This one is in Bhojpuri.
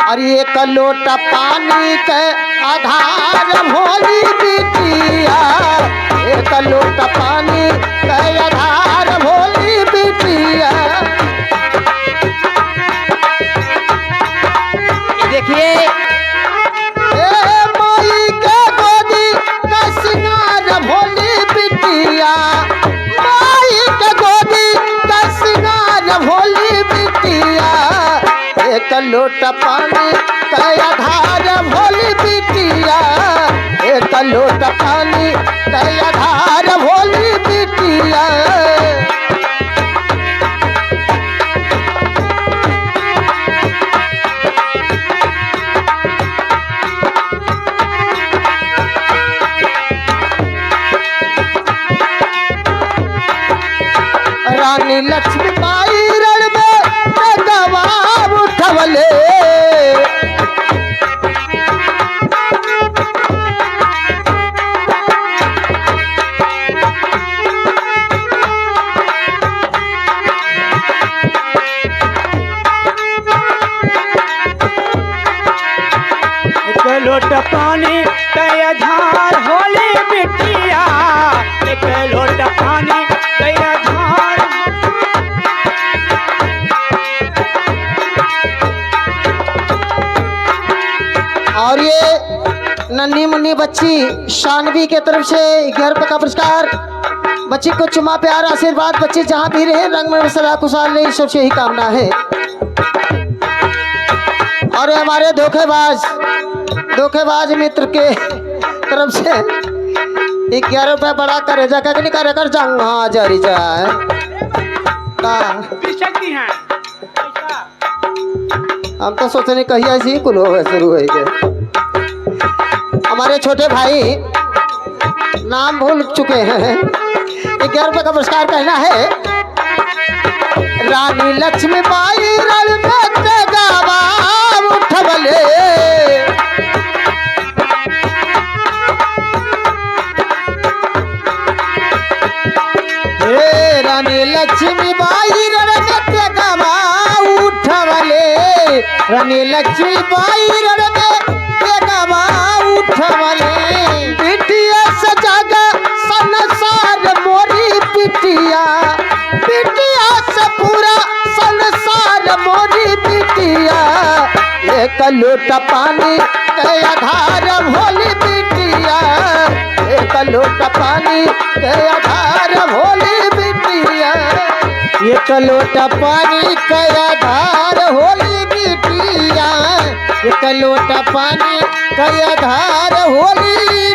और एक लोटा पानी के आधार भोली बिटिया, एक लोटा पानी के आधार भोली बिटिया। देखिए माई के गोदी का सिंगार भोली बिटिया, माई के गोदी का सिंगार भोली बिटिया। एक लोटा पानी का आधार भोली बिटिया, एक लोटा पानी का आधार भोली बिटिया। रानी लक्ष्मीबाई रण में गवाब उठवले, एक लोटा पानी कई धार होली बिटिया, एक लोटा पानी कई धार। और ये नन्ही मुन्नी बच्ची शानवी के तरफ से 11 रुपये का पुरस्कार। बच्ची को चुमा प्यार आशीर्वाद, बच्ची जहाँ भी रहे रंग में सदा खुशहाल रहे, सबसे यही कामना है। और हमारे धोखेबाज मित्र के तरफ से 11 रुपये बड़ा करे जा नहीं करे कर जाऊंगा। हाँ जारी जाए हम तो सोचने कही ऐसी कुल हो शुरू हो गए। हमारे छोटे भाई नाम भूल चुके हैं, 11 रुपये का पुरस्कार कहना है। रानी लक्ष्मीबाई रण में गवाब उठवले, हे रानी लक्ष्मीबाई रण में गवाब उठवले, रानी लक्ष्मीबाई रण में गवाब उठवले। बिटिया सजागा संसार मोरी बिटिया, बिटिया से पूरा संसार मोरी बिटिया। एक लोटा पानी के आधार भोली बिटिया, एक लोटा पानी के आधार भोली बिटिया। एक लोटा पानी के आधार होली बिटिया, एक लोटा पानी के आधार होली